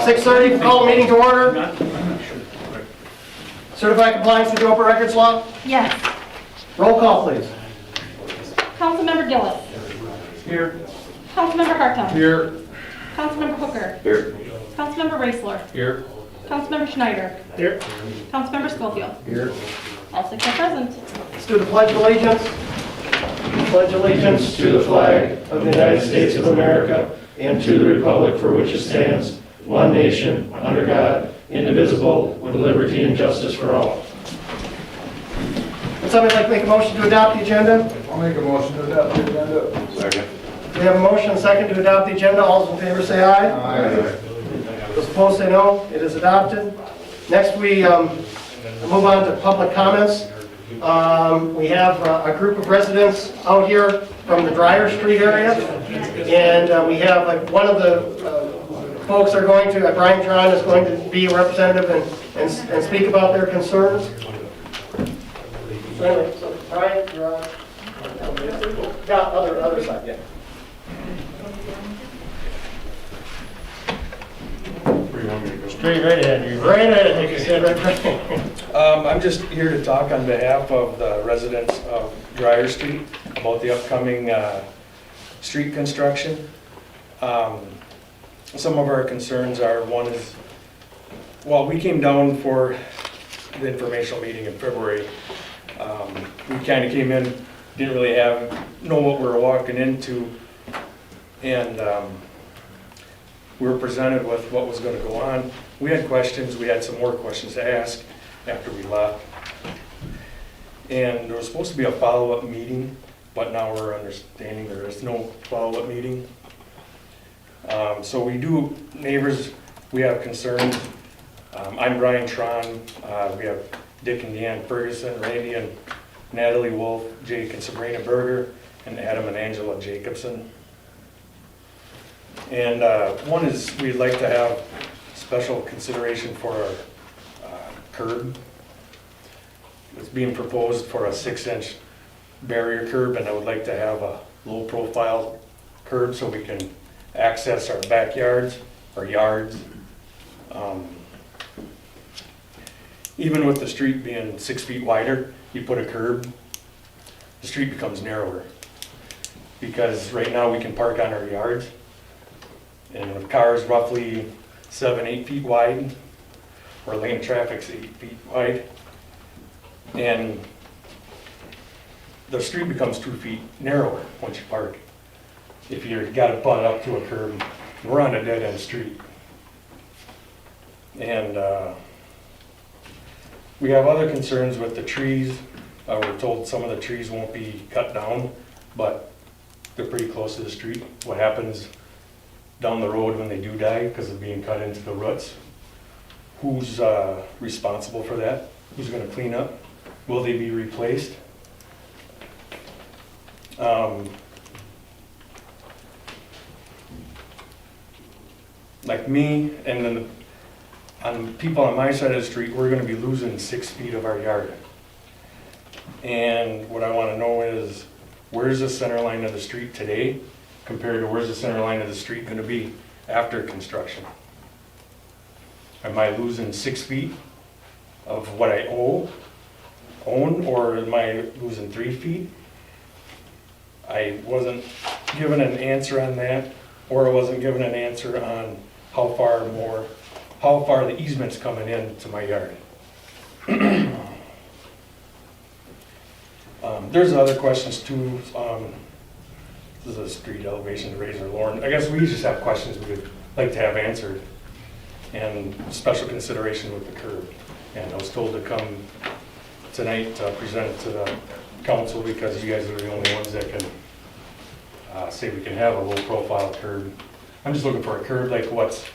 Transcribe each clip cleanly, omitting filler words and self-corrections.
6:30, call the meeting to order. Certified compliance with the open records law? Yes. Roll call, please. Councilmember Gillis. Here. Councilmember Hartung. Here. Councilmember Hooker. Here. Councilmember Raisler. Here. Councilmember Schneider. Here. Councilmember Schofield. Here. All six are present. Let's do the pledge of allegiance. Pledge allegiance to the flag of the United States of America and to the republic for which it stands, one nation, under God, indivisible, with liberty and justice for all. Would somebody like to make a motion to adopt the agenda? I'll make a motion to adopt the agenda. Second. We have a motion and a second to adopt the agenda. All those in favor say aye. Aye. Those opposed say no. It is adopted. Next, we move on to public comments. We have a group of residents out here from the Dryer Street area, and we have one of the folks are going to, Brian Durand is going to be a representative and speak about their concerns. So anyway, so Brian, you're on. Got other side, yeah. Straight right ahead. You're Right ahead, like you said, right. I'm just here to talk on behalf of the residents of Dryer Street about the upcoming street construction. Some of our concerns are, one is, well, we came down for the informational meeting in February. We kind of came in, didn't really know what we were walking into, and we were presented with what was going to go on. We had questions, we had some more questions to ask after we left. And there was supposed to be a follow-up meeting, but now we're understanding there is no follow-up meeting. So we do, neighbors, we have concerns. I'm Brian Tron, we have Dick and Deanne Ferguson, Randy and Natalie Wolf, Jake and Sabrina Berger, and Adam and Angela Jacobson. And one is we'd like to have special consideration for our curb. It's being proposed for a 6-inch barrier curb, and I would like to have a low profile curb so we can access our backyards, our yards. Even with the street being 6 feet wider, you put a curb, the street becomes narrower. Because right now we can park on our yards, and the car is roughly 7-8 feet wide, or lane of traffic's 8 feet wide, and the street becomes 2 feet narrower once you park. If you've got to butt up to a curb, we're on a dead-end street. And we have other concerns with the trees. We're told some of the trees won't be cut down, but they're pretty close to the street. What happens down the road when they do die because of being cut into the roots? Who's responsible for that? Who's going to clean up? Will they be replaced? Like me, and then on people on my side of the street, we're going to be losing 6 feet of our yard. And what I want to know is, where's the center line of the street today compared to where's the center line of the street going to be after construction? Am I losing 6 feet of what I own, or am I losing 3 feet? I wasn't given an answer on that, or I wasn't given an answer on how far the easement's coming in to my yard. There's other questions too. This is a street elevation to Razor Lauren. I guess we just have questions we would like to have answered, and special consideration with the curb. And I was told to come tonight to present it to the council because you guys are the only ones that can say we can have a low profile curb. I'm just looking for a curb like what's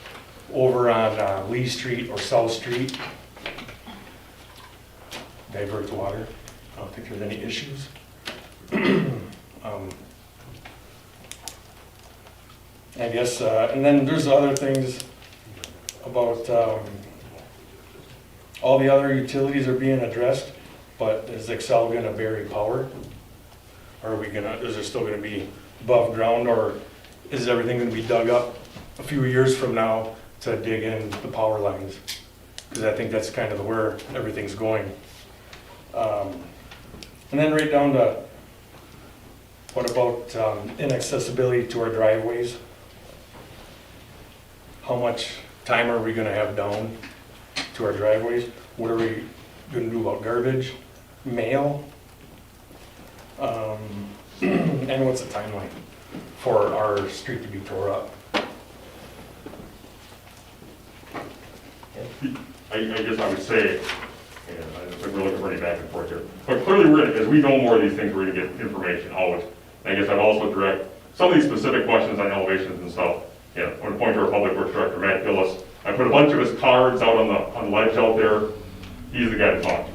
over on Lee Street or South Street. Divert the water. I don't think there's any issues. I guess, and then there's other things about all the other utilities are being addressed, but is Excel going to bury power? Or are we gonna? Is there still going to be above ground, or is everything going to be dug up a few years from now to dig in the power lines, because I think that's kind of where everything's going. And then right down to, what about inaccessibility to our driveways? How much time are we gonna have down to our driveways? What are we gonna do about garbage, mail? And what's the timeline for our street to be tore up? I guess I would say, and I think we're looking for any back and forth here, but clearly we're gonna, as we know more of these things, we're gonna get information out. And I guess I'd also direct some of these specific questions on elevations and stuff. Yeah, I'm gonna point to our public works director, Matt Gillis. I put a bunch of his cards out on the ledge out there. He's the guy to talk to.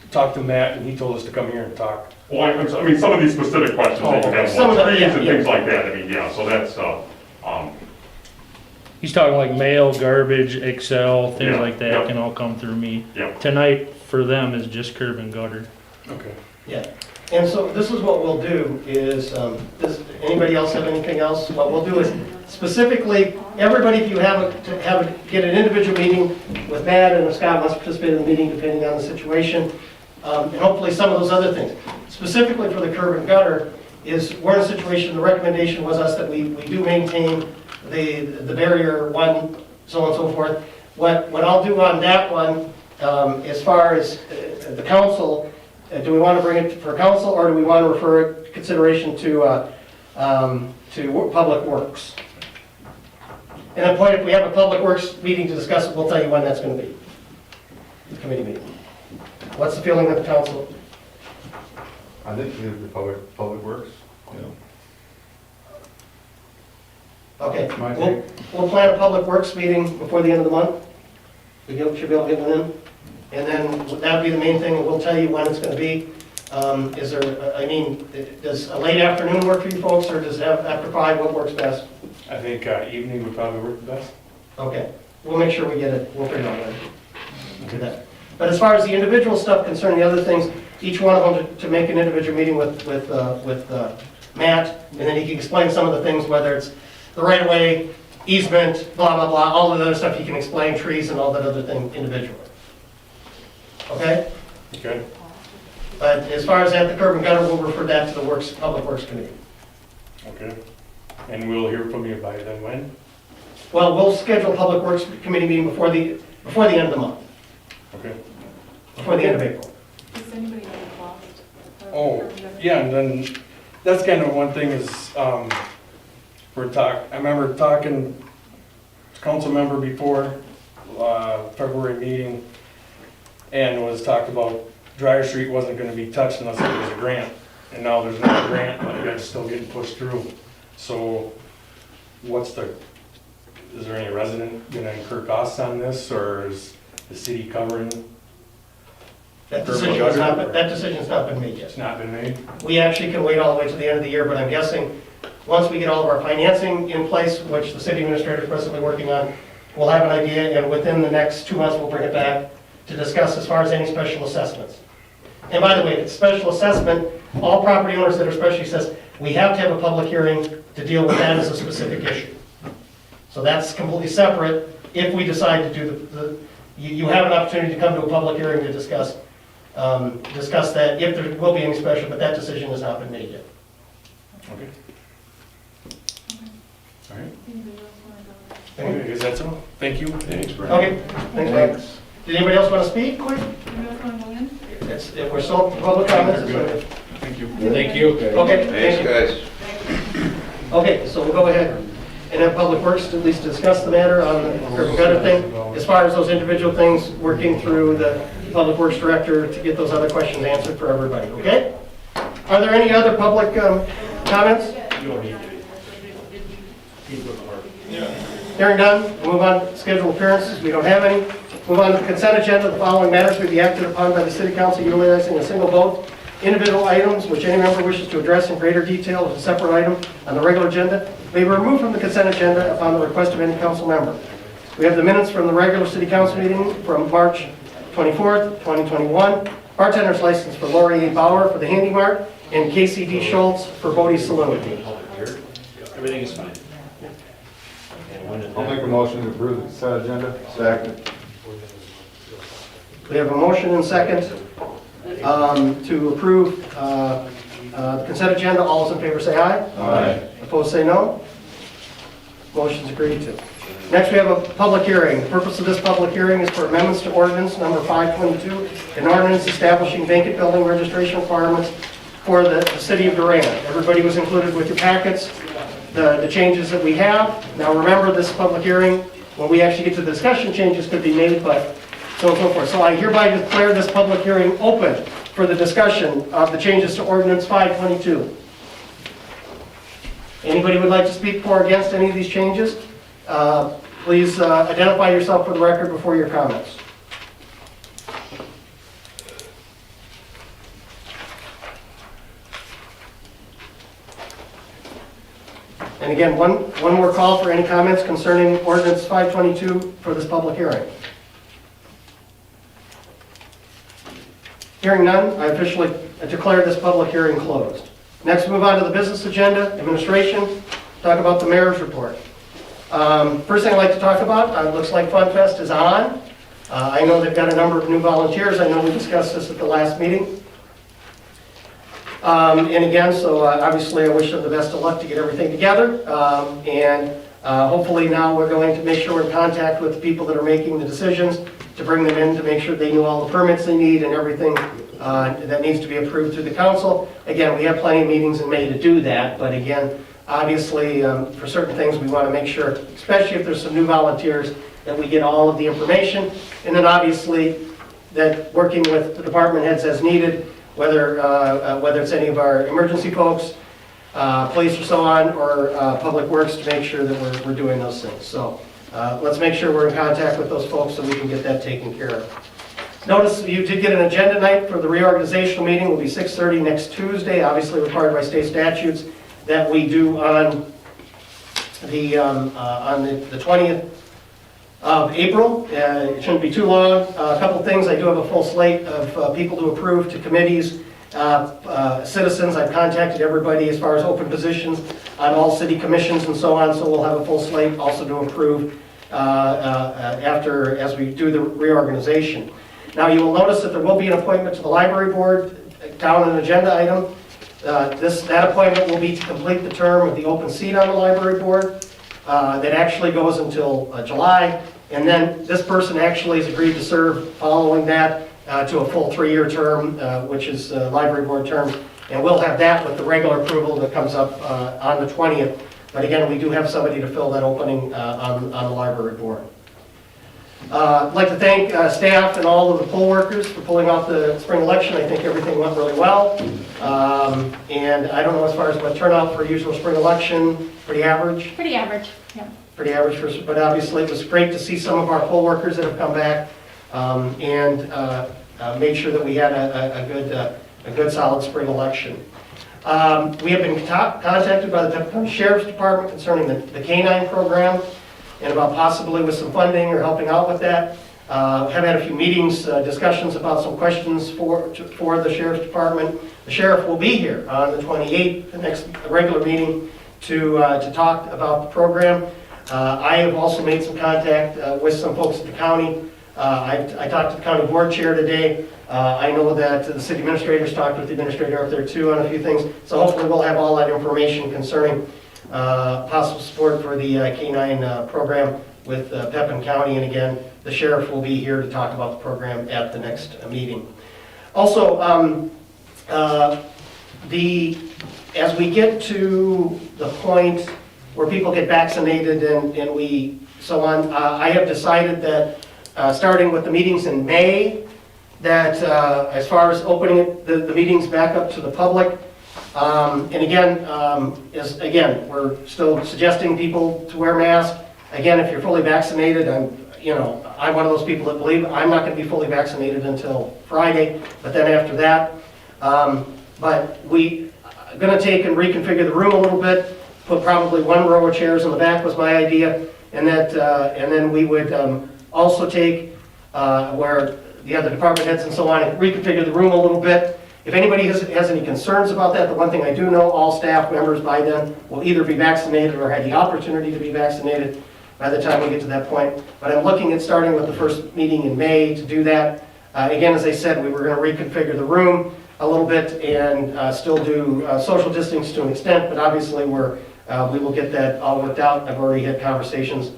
Talked to Matt, and he told us to come here and talk. Well, I mean, some of these specific questions that you have, Some of them, trees yeah, and yeah. things like that, I mean, yeah, so that's, He's talking like mail, garbage, Excel, things Yeah, like that yeah. can all come through me. yeah. Tonight, for them, is just curb and gutter. Okay. Yeah, and so this is what we'll do is, does anybody else have anything else? What we'll do is specifically, everybody, if you get an individual meeting with Matt and if Scott wants to participate in the meeting, depending on the situation, and hopefully some of those other things. Specifically for the curb and gutter is, we're in a situation, the recommendation was us that we do maintain the barrier one, so on and so forth. What I'll do on that one, as far as the council, do we want to bring it for council, or do we want to refer it to consideration to Public Works? And at point, if we have a Public Works meeting to discuss it, we'll tell you when that's going to be. The committee meeting. What's the feeling of the council? I think the public works. Okay, My we'll plan a Public Works meeting before the end of the month. We should be able to get one in. And then that'll be the main thing, and we'll tell you when it's going to be. Is there, I mean, does a late afternoon work for you folks, or does it have after 5, what works best? I think evening would probably work the best. Okay, we'll make sure we get it, we'll figure out when to do that. But as far as the individual stuff concerning the other things, each one of them to make an individual meeting with Matt, and then he can explain some of the things, whether it's the right-of-way, easement, blah, blah, blah, all of the other stuff he can explain, trees and all that other thing individually. Okay? Okay. But as far as at the curb and gutter, we'll refer that to the Public Works Committee. Okay. And we'll hear from you by then when? Well, we'll schedule a Public Works Committee meeting before the end of the month, Okay. before the end of April. Does anybody know the cost? Oh, yeah, and then that's kind of one thing is, I remember talking to council member before, February meeting, and it was talked about Dryer Street wasn't gonna be touched unless there was a grant. And now there's not a grant, but it's still getting pushed through. So is there any resident gonna incur costs on this, or is the city covering? That decision's not been made yet. It's not been made? We actually can wait all the way to the end of the year, but I'm guessing, once we get all of our financing in place, which the city administrator is presently working on, we'll have an idea, and within the next 2 months, we'll bring it back to discuss as far as any special assessments. And by the way, if it's special assessment, all property owners that are special assessed, we have to have a public hearing to deal with that as a specific issue. So that's completely separate. If we decide to do you have an opportunity to come to a public hearing to discuss that, if there will be any special, but that decision has not been made yet. Okay. All right. Okay. Okay, is that so? Thank you. Thanks, Brian. Okay, thanks, Mike. Did anybody else want to speak quick? Anybody else want to go in? We're still public comments. Thank you. Thank you. Okay, Thanks, thank you. guys. Okay, so we'll go ahead and have Public Works to at least discuss the matter on the curb and gutter thing. As far as those individual things, working through the Public Works Director to get those other questions answered for everybody, okay? Are there any other public comments? Hearing none, we'll move on to scheduled appearances. We don't have any. Move on to the consent agenda. The following matters may be acted upon by the City Council utilizing a single vote. Individual items which any member wishes to address in greater detail as a separate item on the regular agenda may be removed from the consent agenda upon the request of any council member. We have the minutes from the regular City Council meeting from March 24th, 2021. Bartender's license for Lori A. Bauer for the Handy Mart and KCD Schultz for Bodie's Saloon. Everything is fine. And when I'll make a motion to approve the consent agenda. Second. We have a motion and second to approve the consent agenda. All those in favor say aye. Aye. Opposed, say no. Motion's agreed to. Next, we have a public hearing. The purpose of this public hearing is for amendments to ordinance number 522, an ordinance establishing vacant building registration requirements for the city of Durand. Everybody was included with your packets, the changes that we have. Now, remember, this public hearing, when we actually get to the discussion, changes could be made, but so on and so forth. So I hereby declare this public hearing open for the discussion of the changes to ordinance 522. Anybody would like to speak for or against any of these changes? Please identify yourself for the record before your comments. And again, one more call for any comments concerning ordinance 522 for this public hearing. Hearing none, I officially declare this public hearing closed. Next, move on to the business agenda, administration, talk about the mayor's report. First thing I'd like to talk about, it looks like Fun Fest is on. I know they've got a number of new volunteers. I know we discussed this at the last meeting. And again, so obviously I wish them the best of luck to get everything together. Hopefully now we're going to make sure we're in contact with the people that are making the decisions to bring them in to make sure they knew all the permits they need and everything that needs to be approved through the council. Again, we have plenty of meetings in May to do that, but again, obviously for certain things we want to make sure, especially if there's some new volunteers, that we get all of the information. And then obviously that working with the department heads as needed, whether it's any of our emergency folks, police or so on, or public works, to make sure that we're doing those things. So let's make sure we're in contact with those folks so we can get that taken care of. Notice you did get an agenda night for the reorganizational meeting. It will be 6:30 next Tuesday, obviously required by state statutes, that we do on the 20th of April. It shouldn't be too long. A couple things. I do have a full slate of people to approve to committees, citizens. I've contacted everybody as far as open positions on all city commissions and so on, so we'll have a full slate also to approve as we do the reorganization. Now, you will notice that there will be an appointment to the library board down an agenda item. That appointment will be to complete the term of the open seat on the library board. That actually goes until July, and then this person actually has agreed to serve following that to a full 3-year term, which is library board term, and we'll have that with the regular approval that comes up on the 20th. But again, we do have somebody to fill that opening on the library board. I'd like to thank staff and all of the poll workers for pulling off the spring election. I think everything went really well. And I don't know as far as what turnout for usual spring election, pretty average? Pretty average, yeah. Pretty average, but obviously it was great to see some of our poll workers that have come back and made sure that we had a good solid spring election. We have been contacted by the Pepper County Sheriff's Department concerning the canine program, and about possibly with some funding or helping out with that. Have had a few meetings, discussions about some questions for the Sheriff's Department. The Sheriff will be here on the 28th, the next regular meeting, to talk about the program. I have also made some contact with some folks at the county. I talked to the county board chair today. I know that the city administrators talked with the administrator up there too on a few things. So hopefully we'll have all that information concerning possible support for the canine program with Pepin County. And again, the sheriff will be here to talk about the program at the next meeting. Also, as we get to the point where people get vaccinated and we so on, I have decided that starting with the meetings in May, that as far as opening the meetings back up to the public, and again, we're still suggesting people to wear masks. Again, if you're fully vaccinated, I'm one of those people that believe I'm not going to be fully vaccinated until Friday, but then after that. But we are going to take and reconfigure the room a little bit, put probably one row of chairs in the back was my idea, and then we would also take where the other department heads and so on, and reconfigure the room a little bit. If anybody has any concerns about that, the one thing I do know, all staff members by then will either be vaccinated or had the opportunity to be vaccinated. by the time we get to that point. But I'm looking at starting with the first meeting in May to do that. Again, as I said, we were going to reconfigure the room a little bit and still do social distance to an extent, but obviously we will get that all worked out. I've already had conversations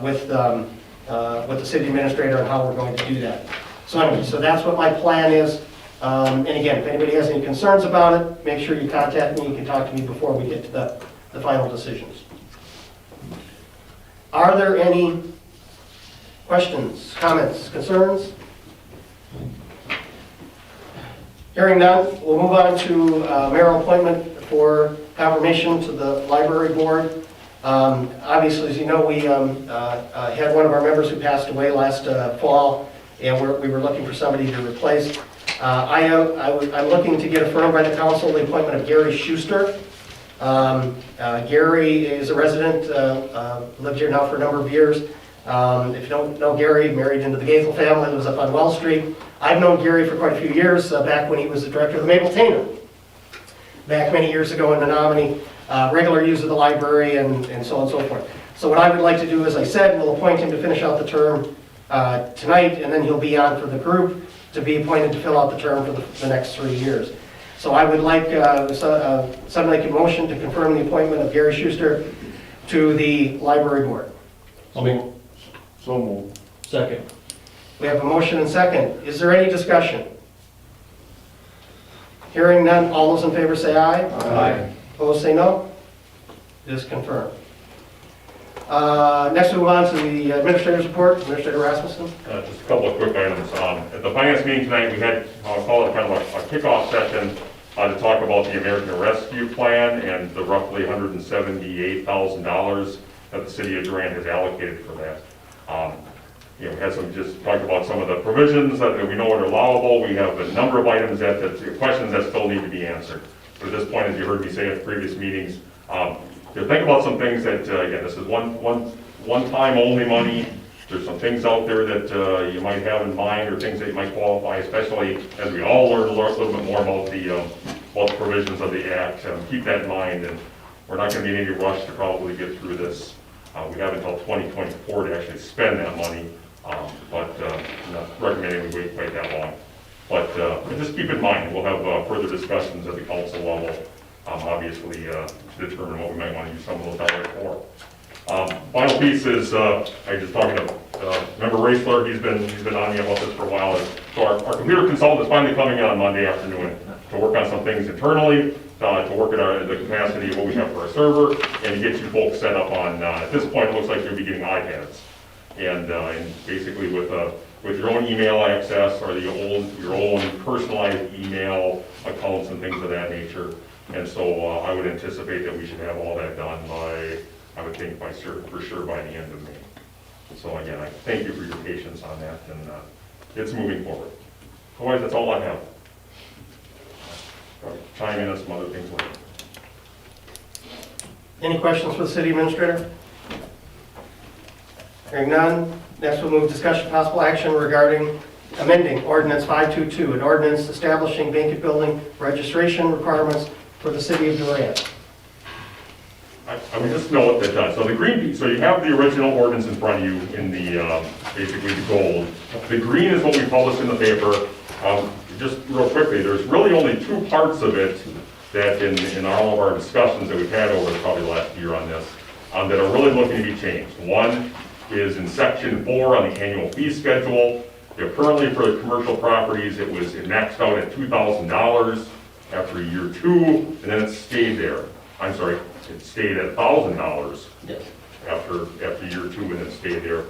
with the city administrator on how we're going to do that. So anyway, so that's what my plan is. And again, if anybody has any concerns about it, make sure you contact me. You can talk to me before we get to the final decisions. Are there any questions, comments, concerns? Hearing none, we'll move on to mayoral appointment for confirmation to the library board. Obviously, as you know, we had one of our members who passed away last fall, and we were looking for somebody to replace. I'm looking to get affirmed by the council the appointment of Gary Schuster. Gary is a resident, lived here now for a number of years. If you don't know Gary, married into the Gaithel family, lives up on Well Street. I've known Gary for quite a few years, back when he was the director of the Maple Tainer. Back many years ago in Menominee, regular user of the library and so on and so forth. So what I would like to do, as I said, we'll appoint him to finish out the term tonight, and then he'll be on for the group to be appointed to fill out the term for the next 3 years. So I would like somebody make a motion to confirm the appointment of Gary Schuster to the library board. So moved. Second. We have a motion and second. Is there any discussion? Hearing none, all those in favor say aye. Aye. Opposed say no. It is confirmed. Next we move on to the administrator's report. Administrator Rasmussen. Just a couple of quick items. At the finance meeting tonight, we had, I'll call it kind of a kickoff session to talk about the American Rescue Plan and the roughly $178,000 that the city of Durand has allocated for that. We had just talked about some of the provisions that we know are allowable. We have a number of items questions that still need to be answered. But at this point, as you heard me say at previous meetings, think about some things that, again, this is one-time only money. There's some things out there that you might have in mind or things that you might qualify, especially as we all learn a little bit more about the provisions of the Act. Keep that in mind, and we're not going to be in any rush to probably get through this. We have until 2024 to actually spend that money, but I'm not recommending we wait quite that long. But just keep in mind, we'll have further discussions at the council level, obviously, to determine what we might want to use some of those dollars for. Final piece is, I was just talking to member Raisler, he's been on me about this for a while. So our computer consultant is finally coming in on Monday afternoon to work on some things internally, to work at the capacity of what we have for our server, and to get you folks set up on, at this point, it looks like you'll be getting iPads. And basically with your own email access or your own personalized email accounts and things of that nature. And so I would anticipate that we should have all that done by, I would think for sure by the end of May. So again, I thank you for your patience on that, and it's moving forward. Otherwise, that's all I have. I'll chime in on some other things later. Any questions for the city administrator? Hearing none, next we'll move discussion possible action regarding amending ordinance 522, an ordinance establishing vacant building registration requirements for the city of Durand. I would just note that, so the green piece, so you have the original ordinance in front of you in the, basically the gold. The green is what we published in the paper. Just real quickly, there's really only two parts of it that in all of our discussions that we've had over probably the last year on this, that are really looking to be changed. One is in section 4 on the annual fee schedule. Currently for the commercial properties, it maxed out at $2,000 after year 2, and then it stayed there. I'm sorry, it stayed at $1,000 after year 2, and then stayed there.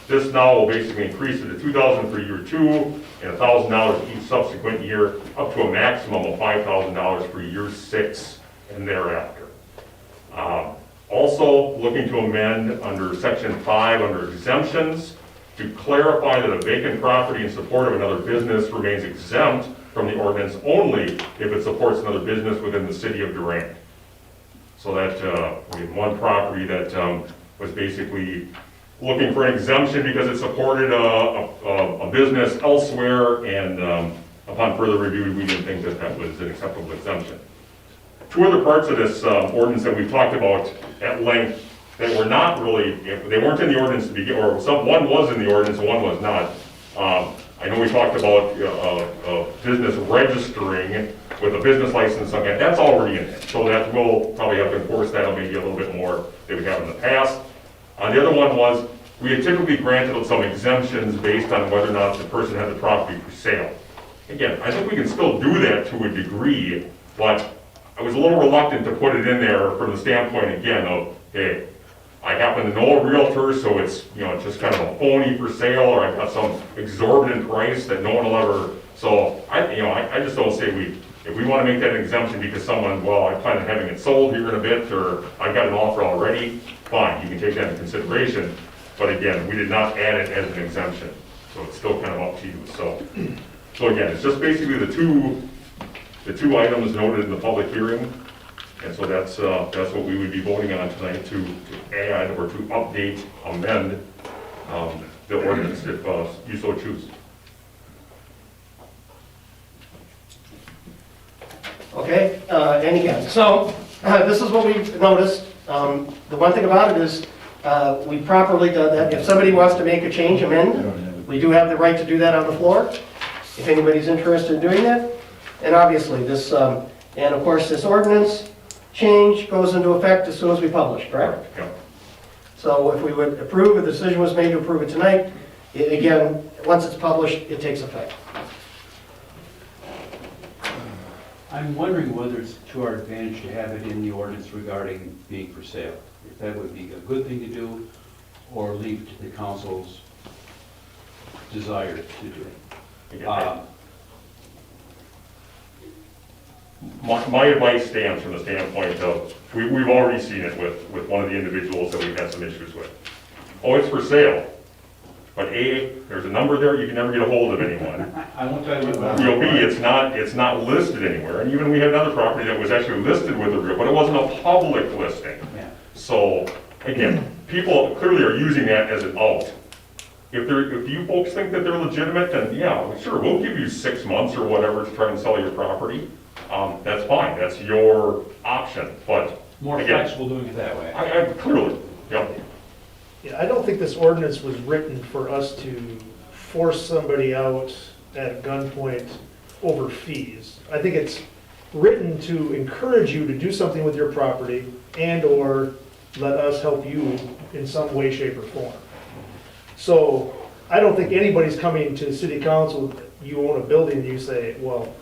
This now will basically increase it to $2,000 for year 2 and $1,000 each subsequent year, up to a maximum of $5,000 for year 6 and thereafter. Also looking to amend under section 5 under exemptions to clarify that a vacant property in support of another business remains exempt from the ordinance only if it supports another business within the city of Durand. So that we had one property that was basically looking for an exemption because it supported a business elsewhere, and upon further review, we didn't think that that was an acceptable exemption. Two other parts of this ordinance that we've talked about at length that were not really, they weren't in the ordinance to begin, or one was in the ordinance and one was not. I know we talked about business registering with a business license, something like that's already in it. So that we'll probably have to enforce that maybe a little bit more than we have in the past. The other one was, we had typically granted some exemptions based on whether or not the person had the property for sale. Again, I think we can still do that to a degree, but I was a little reluctant to put it in there from the standpoint, again, of, hey, I happen to know a realtor, so it's, it's just kind of a phony for sale, or I've got some exorbitant price that no one will ever, so I just don't say if we want to make that an exemption because someone, well, I plan on having it sold here in a bit, or I've got an offer already, fine, you can take that into consideration. But again, we did not add it as an exemption, so it's still kind of up to you. So again, it's just basically the two items noted in the public hearing, and so that's what we would be voting on tonight to add or to update, amend the ordinance if you so choose. Okay, and again, so this is what we've noticed. The one thing about it is we properly done that. If somebody wants to make a change, amend, we do have the right to do that on the floor, if anybody's interested in doing that. And obviously this, and of course this ordinance change goes into effect as soon as we publish, correct? Yeah. So if we would approve, a decision was made to approve it tonight, again, once it's published, it takes effect. I'm wondering whether it's to our advantage to have it in the ordinance regarding being for sale. If that would be a good thing to do, or leave it to the council's desire to do it. Again, My advice stands from the standpoint of, we've already seen it with one of the individuals that we've had some issues with. Oh, it's for sale. But A, there's a number there, you can never get a hold of anyone. I won't tell you about B, it's not listed anywhere. And even we had another property that was actually listed with a real, but it wasn't a public listing. Yeah. So, again, people clearly are using that as an out. If you folks think that they're legitimate, then yeah, sure, we'll give you 6 months or whatever to try and sell your property. That's fine, that's your option, but More again, flexible doing it that way. I clearly, yeah. Yeah, I don't think this ordinance was written for us to force somebody out at gunpoint over fees. I think it's written to encourage you to do something with your property and/or let us help you in some way, shape, or form. So I don't think anybody's coming to the city council, you own a building, and you say, well,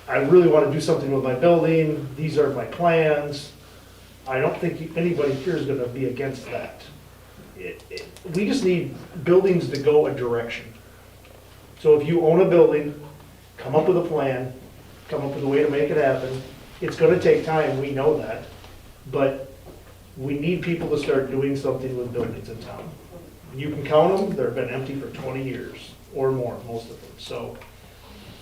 I really want to do something with my building, these are my plans. I don't think anybody here is going to be against that. We just need buildings to go a direction. So if you own a building, come up with a plan, come up with a way to make it happen. It's going to take time, we know that, but we need people to start doing something with buildings in town. You can count them, they've been empty for 20 years or more, most of them. So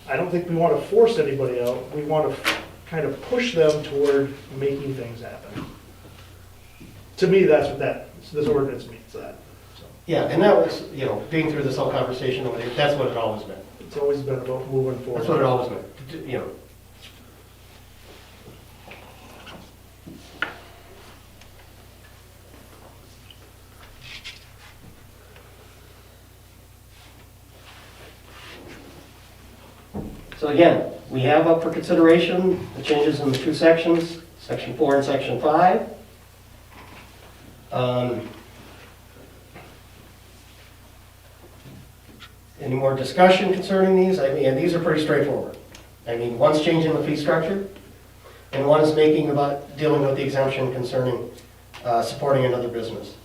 I don't think we want to force anybody out. We want to kind of push them toward making things happen. To me, that's what this ordinance means, that. So Yeah, and that was, being through this whole conversation, that's what it always meant. it's always been about moving forward. That's what it always meant, So again, we have up for consideration the changes in the two sections, section 4 and section 5. Any more discussion concerning these? I mean, these are pretty straightforward. I mean, one's changing the fee structure, and one is dealing with the exemption concerning supporting another business.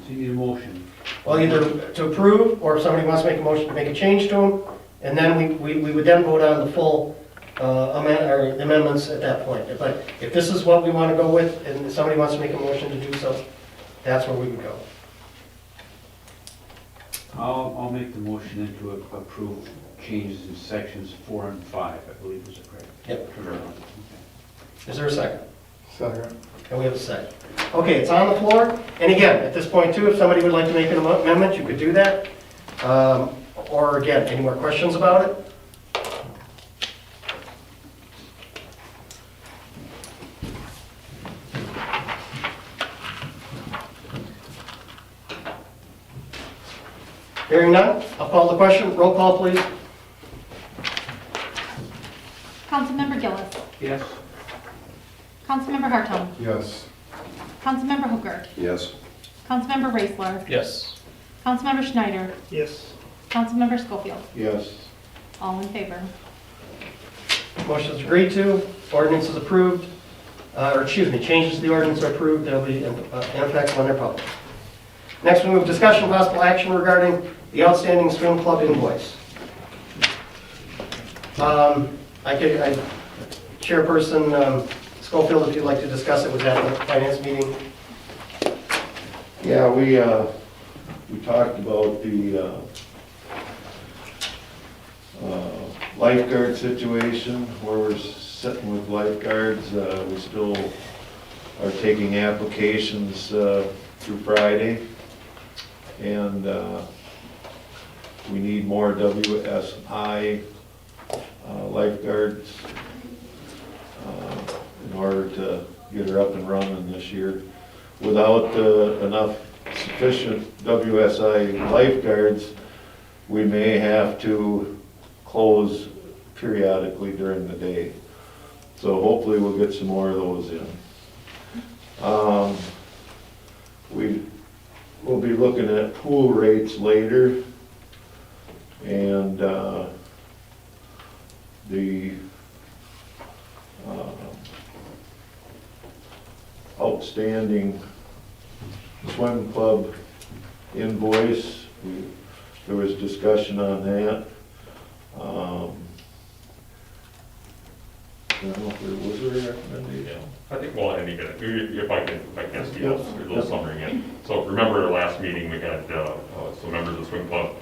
So you need a motion. Well, either to approve, or if somebody wants to make a motion to make a change to them, and then we would then vote on the full amendments at that point. But if this is what we want to go with, and somebody wants to make a motion to do so, that's where we would go. I'll make the motion then to approve changes in sections 4 and 5, I believe is correct. Yep. Okay. Is there a second? Second. And we have a second. Okay, it's on the floor. And again, at this point too, if somebody would like to make an amendment, you could do that. Or again, any more questions about it? Hearing none, I'll call the question. Roll call, please. Councilmember Gillis. Yes. Councilmember Hartung. Yes. Councilmember Hooker. Yes. Councilmember Raisler. Yes. Councilmember Schneider. Yes. Councilmember Schofield. Yes. All in favor. Motion is agreed to. Ordinance is approved. Changes to the ordinance are approved. They'll be in effect when they're published. Next, we move discussion possible action regarding the outstanding swim club invoice. Chairperson Schofield, if you'd like to discuss it, was at the finance meeting. Yeah, we talked about the lifeguard situation, where we're sitting with lifeguards. We still are taking applications through Friday, and we need more WSI lifeguards in order to get her up and running this year. Without enough sufficient WSI lifeguards, we may have to close periodically during the day. So hopefully we'll get some more of those in. We'll be looking at pool rates later, and the outstanding swim club invoice, there was discussion on that. I don't know if there was a recommendation. I think, well, and again, if I can speak up, a little summary again. So remember at our last meeting, we had some members of the swim club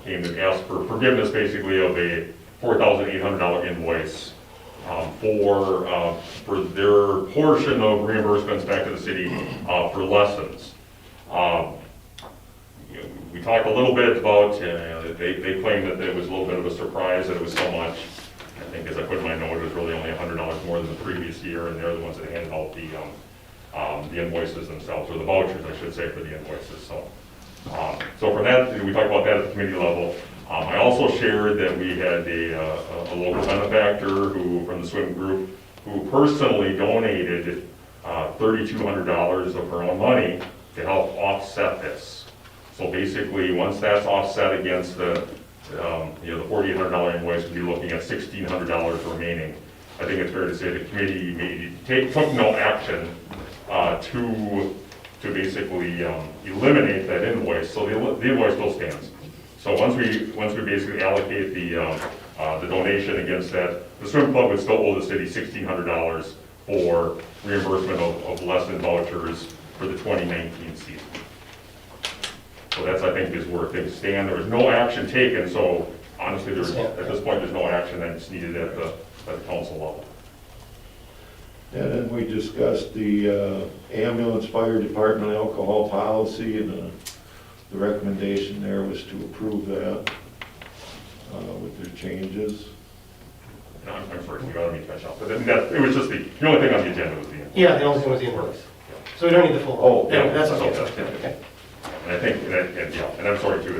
came to ask for forgiveness basically of a $4,800 invoice for their portion of reimbursements back to the city for lessons. We talked a little bit about, they claimed that it was a little bit of a surprise that it was so much. I think, as I put in my note, it was really only $100 more than the previous year, and they're the ones that handed out the invoices themselves, or the vouchers, I should say, for the invoices. So from that, we talked about that at the committee level. I also shared that we had a local benefactor from the swim group who personally donated $3,200 of her own money to help offset this. So basically, once that's offset against the $4,800 invoice, we'd be looking at $1,600 remaining. I think it's fair to say the committee took no action to basically eliminate that invoice. So the invoice still stands. So once we basically allocate the donation against that, the swim club would still owe the city $1,600 for reimbursement of lesson vouchers for the 2019 season. So that's, I think, is where things stand. There was no action taken, so honestly, at this point, there's no action that's needed at the council level. And then we discussed the ambulance fire department alcohol policy, and the recommendation there was to approve that with their changes. No, I'm sorry, you got me to catch up. But it was just the only thing on the agenda was the invoice. Yeah, the only thing was the invoice. So we don't need the full. Oh, yeah, that's so- okay. And I think, and I'm sorry too,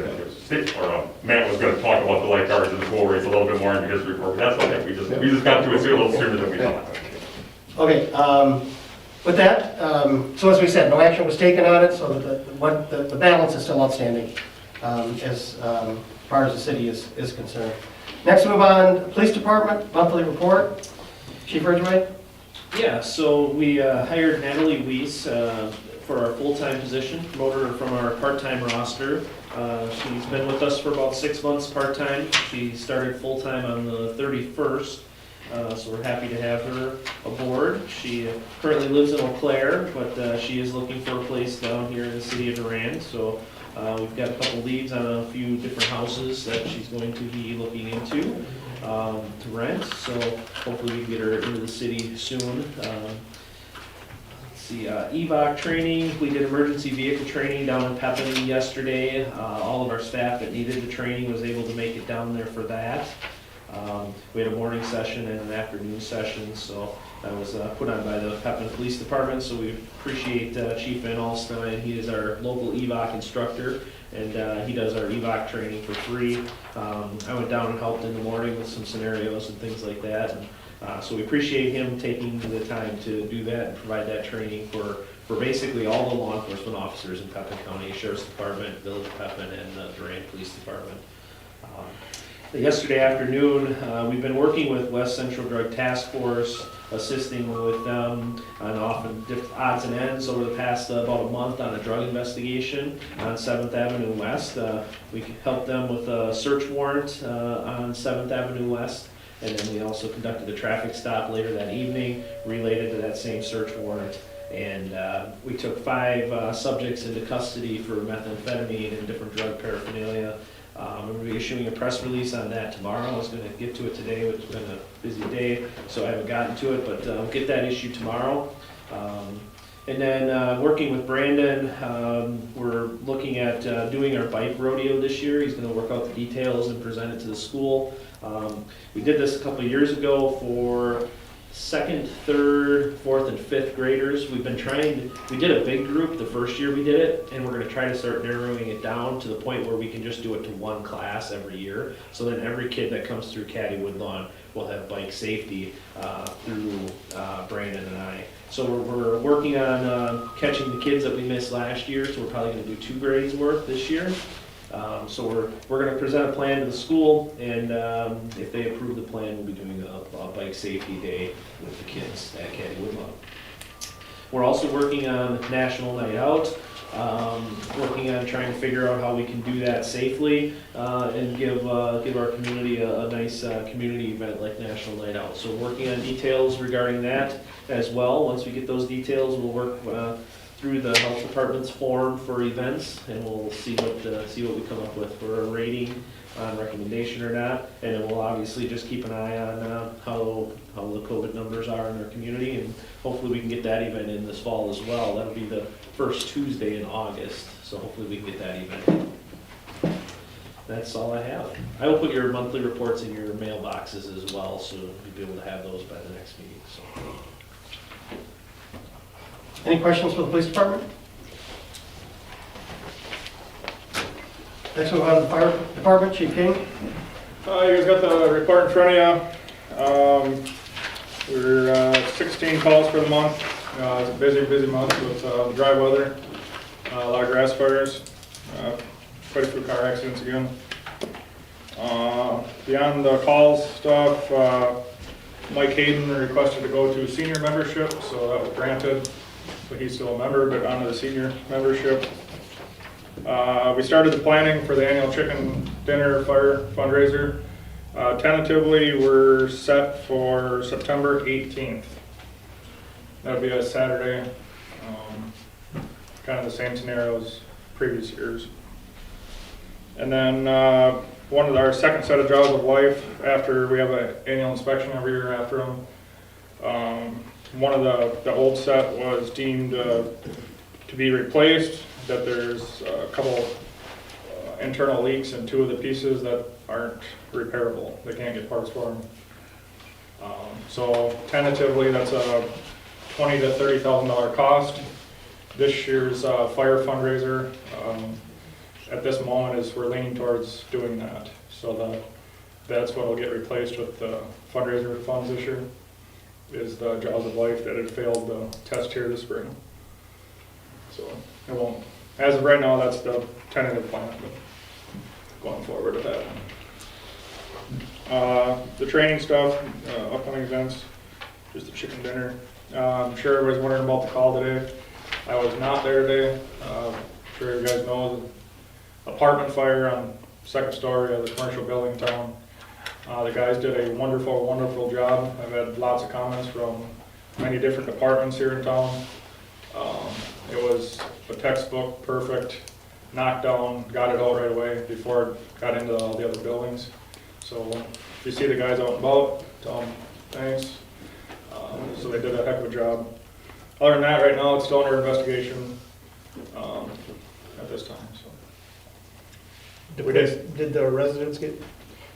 Matt was gonna talk about the lifeguards and the pool rates a little bit more in his report, but that's okay, we just got to it a little sooner than we thought. Okay, with that, so as we said, no action was taken on it, so the balance is still outstanding as far as the city is concerned. Next, move on, police department, monthly report. Chief Ridgway? Yeah, so we hired Natalie Weiss for our full-time position, promoted her from our part-time roster. She's been with us for about 6 months part-time. She started full-time on the 31st, so we're happy to have her aboard. She currently lives in Eau Claire, but she is looking for a place down here in the city of Durand. So we've got a couple leads on a few different houses that she's going to be looking into to rent. So hopefully we can get her into the city soon. EVOC training, we did emergency vehicle training down in Pepin yesterday. All of our staff that needed the training was able to make it down there for that. We had a morning session and an afternoon session, so that was put on by the Pepin Police Department, so we appreciate Chief Van Alstyne. He is our local EVOC instructor, and he does our EVOC training for free. I went down and helped in the morning with some scenarios and things like that, and so we appreciate him taking the time to do that and provide that training for basically all the law enforcement officers in Pepin County, Sheriff's Department, Village of Pepin, and the Durand Police Department. Yesterday afternoon, we've been working with West Central Drug Task Force, assisting with them on often odds and ends over the past about a month on a drug investigation on 7th Avenue West. We helped them with a search warrant on 7th Avenue West, and then we also conducted a traffic stop later that evening related to that same search warrant. And we took 5 subjects into custody for methamphetamine and different drug paraphernalia. I'm going to be issuing a press release on that tomorrow. I was going to get to it today, but it's been a busy day, so I haven't gotten to it, but I'll get that issued tomorrow. And then working with Brandon, we're looking at doing our bike rodeo this year. He's going to work out the details and present it to the school. We did this a couple of years ago for 2nd, 3rd, 4th, and 5th graders. We did a big group the first year we did it, and we're going to try to start narrowing it down to the point where we can just do it to one class every year. So then every kid that comes through Caddy Woodlawn will have bike safety through Brandon and I. So we're working on catching the kids that we missed last year, so we're probably going to do 2 grades worth this year. So we're going to present a plan to the school, and if they approve the plan, we'll be doing a bike safety day with the kids at Caddy Woodlawn. We're also working on National Night Out, working on trying to figure out how we can do that safely and give our community a nice community event like National Night Out. So working on details regarding that as well. Once we get those details, we'll work through the health department's form for events, and we'll see what we come up with for a rating on recommendation or not. And then we'll obviously just keep an eye on how the COVID numbers are in our community, and hopefully we can get that event in this fall as well. That'll be the first Tuesday in August, so hopefully we can get that event in. That's all I have. I will put your monthly reports in your mailboxes as well, so you'll be able to have those by the next meeting. So. Any questions for the police department? Next we'll go on to the fire department, Chief King. You guys got the report in front of you. We're 16 calls for the month. It's a busy month with the dry weather, a lot of grass fires, quite a few car accidents again. Beyond the calls stuff, Mike Hayden requested to go to senior membership, so that was granted. So he's still a member, but onto the senior membership. We started the planning for the annual chicken dinner fire fundraiser. Tentatively, we're set for September 18th. That'll be a Saturday. Kind of the same scenario as previous years. And then one of our second set of Jaws of Life, after we have an annual inspection every year after them. One of the old set was deemed to be replaced, that there's a couple internal leaks in 2 of the pieces that aren't repairable. They can't get parts for them. So tentatively, that's a $20,000 to $30,000 cost. This year's fire fundraiser, at this moment, is we're leaning towards doing that. So that's what will get replaced with the fundraiser funds this year, is the Jaws of Life that had failed the test here this spring. So it won't, as of right now, that's the tentative plan, but going forward with that. The training stuff, upcoming events, just the chicken dinner. I'm sure everybody's wondering about the call today. I was not there today. I'm sure you guys know the apartment fire on 2nd story of the commercial building in town. The guys did a wonderful job. I've had lots of comments from many different departments here in town. It was a textbook, perfect, knockdown, got it out right away before it got into all the other buildings. So if you see the guys out and about, tell them thanks. So they did a heck of a job. Other than that, right now it's still under investigation at this time. So Did the residents get?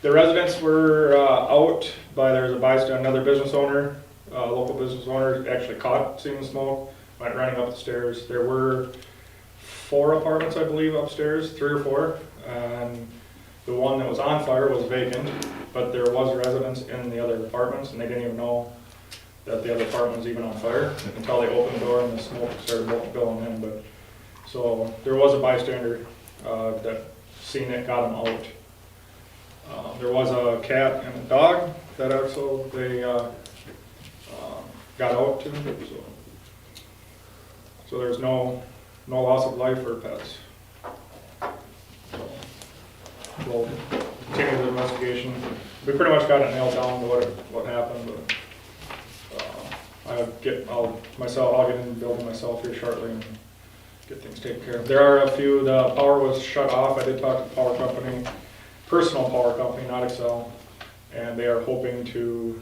the residents were out, there's a bystander, another business owner local business owners actually caught seeing the smoke, went running up the stairs. There were 4 apartments, I believe, upstairs, 3 or 4. And the one that was on fire was vacant, but there was residents in the other apartments, and they didn't even know that the other apartment was even on fire until they opened the door and the smoke started going in. But so there was a bystander that seen it, got him out. There was a cat and a dog that also they got out too. So there's no loss of life or pets. So we'll continue the investigation. We pretty much got it nailed down to what happened, but I'll get in the building myself here shortly and get things taken care of. There are a few, the power was shut off. I did talk to the power company, personal power company, not Excel, and they are hoping to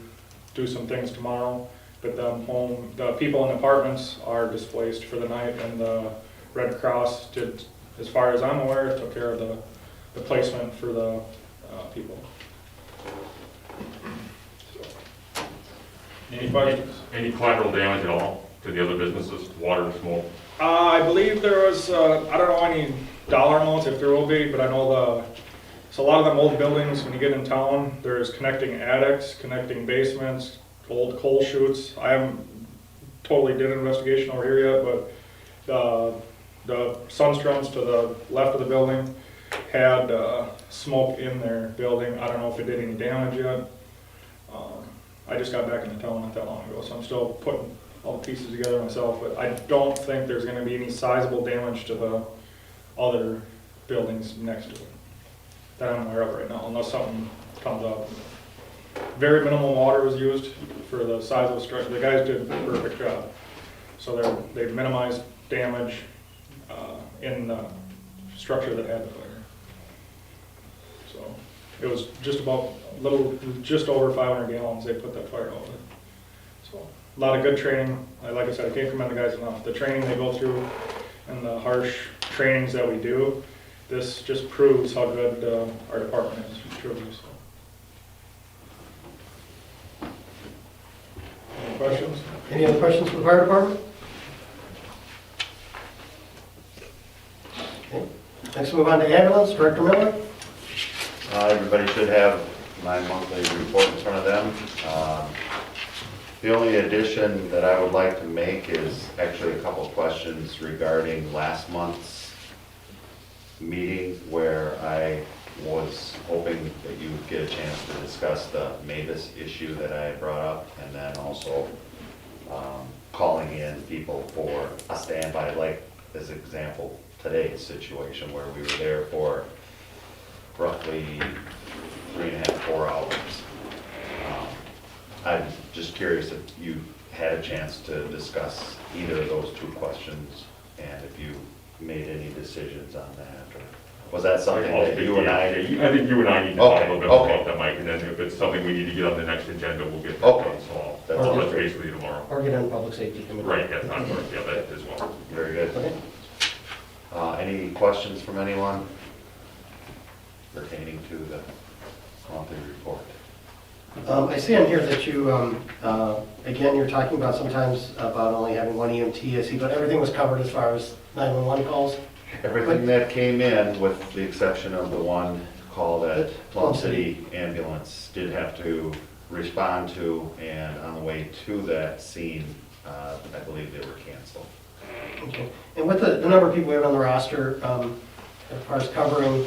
do some things tomorrow. But the people in the apartments are displaced for the night, and the Red Cross did, as far as I'm aware, took care of the placement for the people. So. Any questions? Any collateral damage at all to the other businesses, water and smoke? I believe there was, I don't know any dollar amounts if there will be, but I know so a lot of them old buildings, when you get in town, there's connecting attics, connecting basements, old coal chutes. I haven't totally did an investigation over here yet, but the Sunstroms to the left of the building had smoke in their building. I don't know if it did any damage yet. I just got back into town not that long ago, so I'm still putting all the pieces together myself, but I don't think there's gonna be any sizable damage to the other buildings next to it that I'm aware of right now, unless something comes up. Very minimal water was used for the size of the structure. The guys did a perfect job. So they've minimized damage in the structure that had the fire. So it was just over 500 gallons they put that fire out with. So a lot of good training. Like I said, I can't commend the guys enough. The training they go through and the harsh trainings that we do, this just proves how good our department is, truly. So. Any questions? Any other questions for the fire department? Okay. Next, move on to ambulance. Director Miller. Everybody should have my monthly report in front of them. The only addition that I would like to make is actually a couple of questions regarding last month's meeting, where I was hoping that you would get a chance to discuss the Mavis issue that I had brought up, and then also calling in people for a standby, like as example, today's situation where we were there for roughly 3.5, 4 hours. I'm just curious if you had a chance to discuss either of those 2 questions, and if you made any decisions on that, or was that something that you and I? I think you and I need to talk a little bit about that, Mike, and then if it's something we need to get on the next agenda, we'll get that done. So that's basically tomorrow. Or get on public safety committee. Right, that's not work, yeah, that as well. Very good. Okay. Any questions from anyone pertaining to the monthly report? I see on here that you, again, you're talking about sometimes about only having 1 EMT, I see, but everything was covered as far as 911 calls? Everything that came in, with the exception of the one call that Plum City Ambulance did have to respond to, and on the way to that scene, I believe they were canceled. Okay. And with the number of people we have on the roster, as far as covering?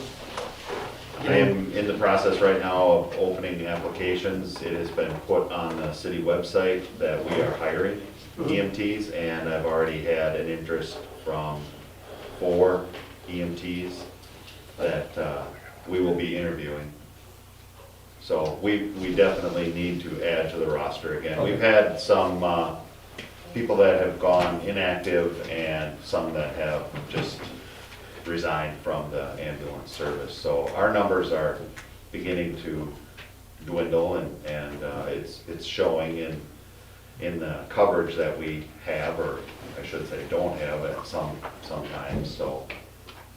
I am in the process right now of opening applications. It has been put on the city website that we are hiring EMTs, and I've already had an interest from 4 EMTs that we will be interviewing. So we definitely need to add to the roster again. We've had some people that have gone inactive and some that have just resigned from the ambulance service. So our numbers are beginning to dwindle, and it's showing in the coverage that we have, or I should say don't have at sometimes. So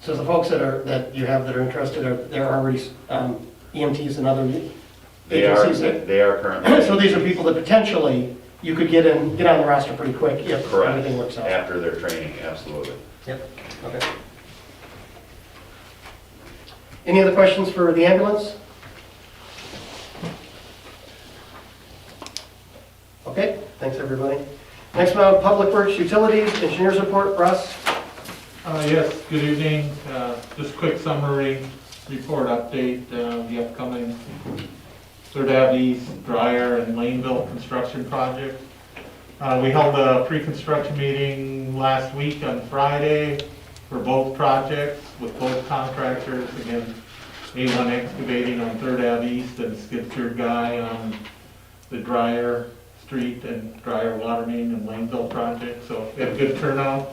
the folks that you have that are interested, there are already EMTs and other agencies? they are currently. So these are people that potentially you could get on the roster pretty quick if everything works out. After their training, absolutely. Yep, okay. Any other questions for the ambulance? Okay, thanks, everybody. Next one, Public Works Utilities, Engineers Report, Russ. Yes, good evening. Just quick summary, report update, the upcoming Third Ave East, Dryer, and Laneville construction project. We held a pre-construction meeting last week on Friday for both projects with both contractors. Again, A1 Excavating on Third Ave East and Skid Steer Guy on the Dryer Street and Dryer Water Main and Laneville project. So we had a good turnout.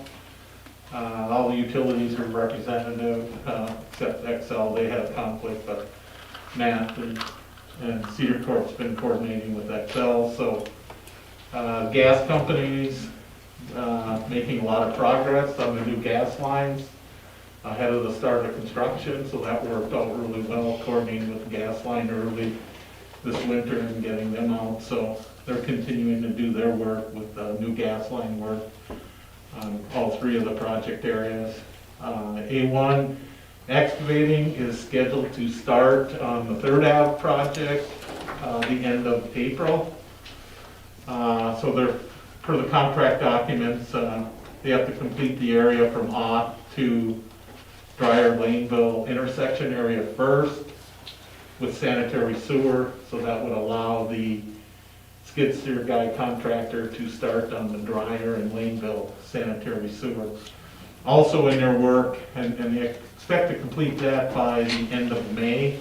All the utilities are representative, except XL, they had a conflict, but Matt and Cedar Corp's been coordinating with XL. So gas companies making a lot of progress on the new gas lines ahead of the start of construction, so that worked out really well, coordinating with the gas line early this winter and getting them out. So they're continuing to do their work with new gas line work on all three of the project areas. A1 Excavating is scheduled to start on the Third Ave project the end of April. So they're, per the contract documents, they have to complete the area from Ott to Dryer Laneville intersection area first with sanitary sewer, so that would allow the Skid Steer Guy contractor to start on the Dryer and Laneville sanitary sewer. Also in their work, and they expect to complete that by the end of May.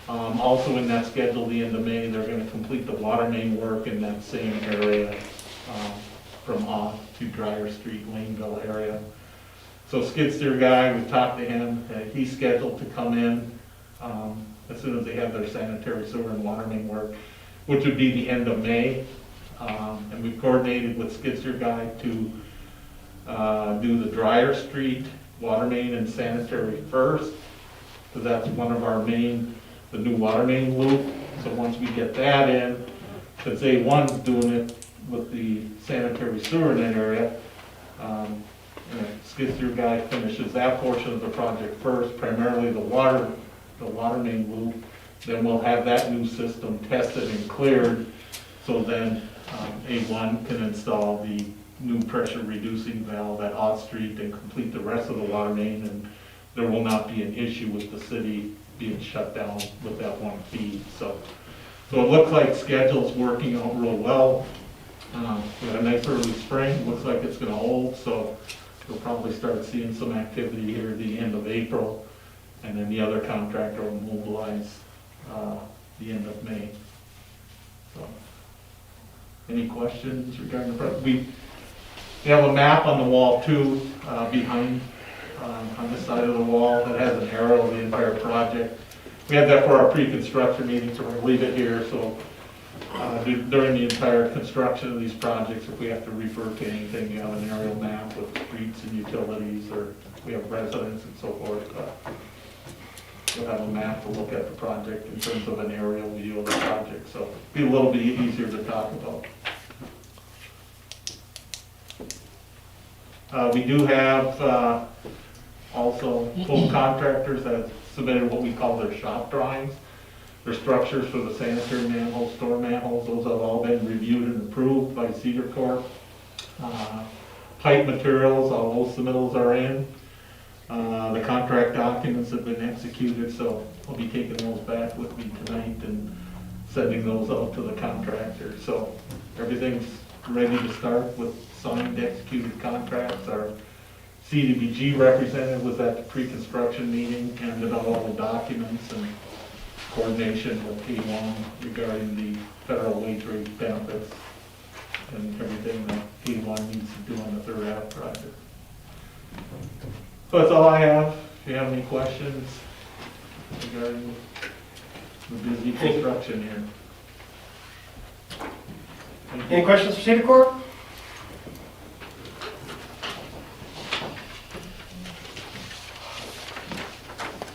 Also in that schedule, the end of May, they're going to complete the water main work in that same area from Ott to Dryer Street, Laneville area. So Skid Steer Guy, we've talked to him, he's scheduled to come in as soon as they have their sanitary sewer and water main work, which would be the end of May. And we've coordinated with Skid Steer Guy to do the Dryer Street water main and sanitary first, because that's one of our main, the new water main loop. So once we get that in, since A1's doing it with the sanitary sewer in that area, and Skid Steer Guy finishes that portion of the project first, primarily the water main loop, then we'll have that new system tested and cleared, so then A1 can install the new pressure reducing valve at Ott Street and complete the rest of the water main, and there will not be an issue with the city being shut down with that one feed. So it looks like schedule's working out real well. We had a nice early spring, looks like it's gonna hold, so we'll probably start seeing some activity here at the end of April, and then the other contractor will mobilize the end of May. So, any questions regarding the project? We have a map on the wall too, behind, on this side of the wall that has an arrow of the entire project. We had that for our pre-construction meeting, so we're gonna leave it here, so during the entire construction of these projects, if we have to refer to anything, you have an aerial map with streets and utilities, or we have residents and so forth. We'll have a map to look at the project in terms of an aerial view of the project, so be a little bit easier to talk about. We do have also both contractors that have submitted what we call their shop drawings. Their structures for the sanitary manholes, store manholes, those have all been reviewed and approved by Cedar Corp. Pipe materials, all those submittals are in. The contract documents have been executed, so I'll be taking those back with me tonight and sending those out to the contractor. So everything's ready to start with signed, executed contracts. Our CDBG representative was at the pre-construction meeting, handed out all the documents and coordination with A1 regarding the federal wage rate benefits and everything that A1 needs to do on the Third Ave project. So that's all I have. If you have any questions regarding the busy construction here. Any questions for Cedar Corp?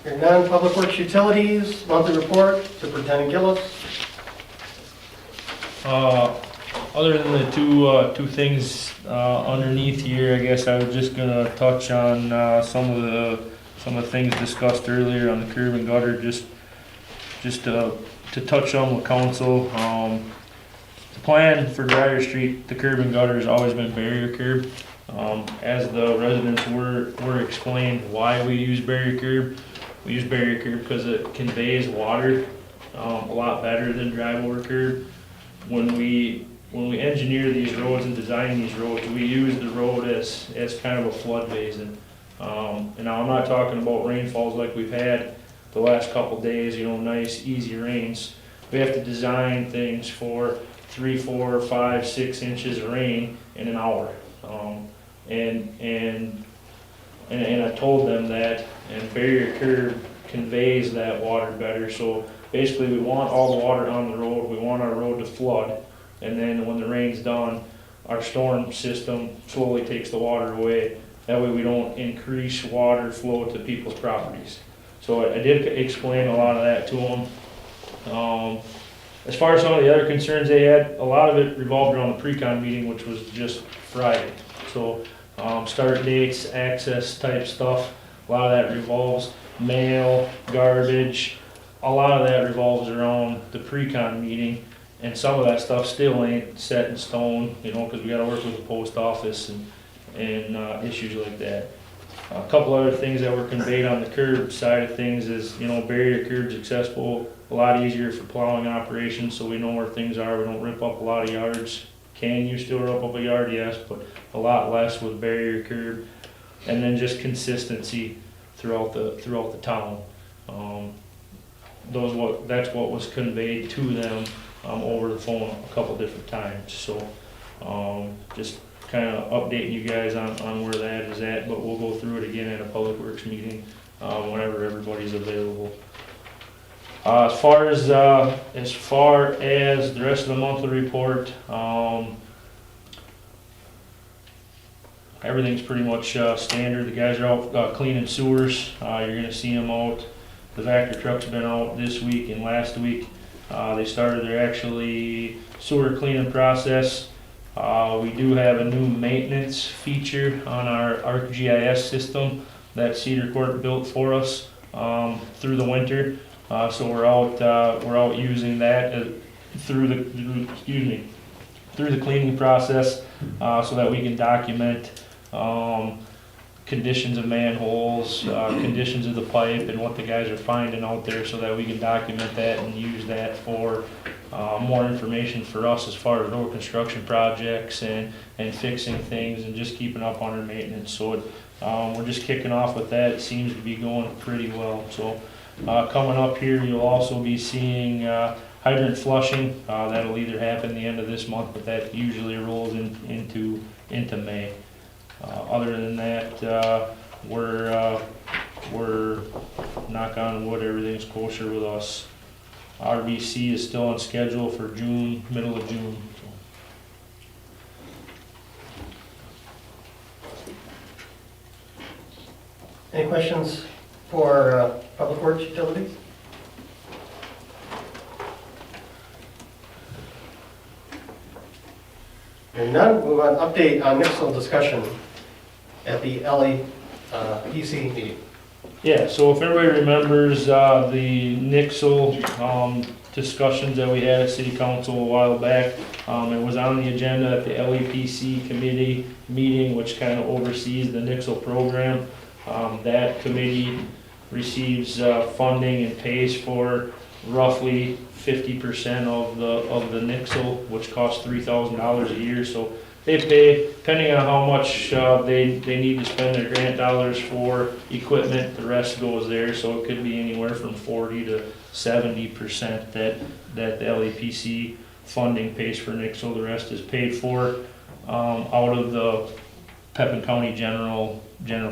Hearing none, Public Works Utilities, monthly report, Superintendent Gillis. Other than the two things underneath here, I guess I was just gonna touch on some of the things discussed earlier on the curb and gutter, just to touch on with council. The plan for Dryer Street, the curb and gutter has always been barrier curb. As the residents were explained why we use barrier curb, we use barrier curb because it conveys water a lot better than drive over curb. When we engineer these roads and design these roads, we use the road as kind of a flood basin. And now I'm not talking about rainfalls like we've had the last couple days, nice, easy rains. We have to design things for 3, 4, 5, 6 inches of rain in an hour. And I told them that, and barrier curb conveys that water better. So basically, we want all the water on the road, we want our road to flood, and then when the rain's done, our storm system slowly takes the water away. That way we don't increase water flow to people's properties. So I did explain a lot of that to them. As far as some of the other concerns they had, a lot of it revolved around the pre-con meeting, which was just Friday. So start dates, access type stuff, a lot of that revolves, mail, garbage, a lot of that revolves around the pre-con meeting, and some of that stuff still ain't set in stone, because we gotta work with the post office and issues like that. A couple other things that were conveyed on the curb side of things is, barrier curb's accessible, a lot easier for plowing operations, so we know where things are, we don't rip up a lot of yards. Can you still rip up a yard? Yes, but a lot less with barrier curb. And then just consistency throughout the town. That's what was conveyed to them over the phone a couple different times. So just kind of updating you guys on where that is at, but we'll go through it again at a public works meeting whenever everybody's available. As far as the rest of the monthly report, everything's pretty much standard. The guys are out cleaning sewers. You're gonna see them out. The Vector truck's been out this week and last week. They started their actually sewer cleaning process. We do have a new maintenance feature on our ArcGIS system that Cedar Court built for us through the winter. So we're out using that through the cleaning process, so that we can document conditions of manholes, conditions of the pipe, and what the guys are finding out there, so that we can document that and use that for more information for us as far as road construction projects and fixing things and just keeping up on our maintenance. So we're just kicking off with that. It seems to be going pretty well. So coming up here, you'll also be seeing hydrant flushing. That'll either happen the end of this month, but that usually rolls into May. Other than that, we're knock on wood, everything's kosher with us. RVC is still on schedule for June, middle of June. Any questions for Public Works Utilities? Hearing none, move on. Update on Nixle discussion at the LEPC meeting. Yeah, so if everybody remembers the Nixle discussions that we had at City Council a while back, it was on the agenda at the LEPC committee meeting, which kind of oversees the Nixle program. That committee receives funding and pays for roughly 50% of the Nixle, which costs $3,000 a year. So they pay, depending on how much they need to spend their grant dollars for equipment, the rest goes there. So it could be anywhere from 40 to 70% that the LEPC funding pays for Nixle. The rest is paid for out of the Pepin County general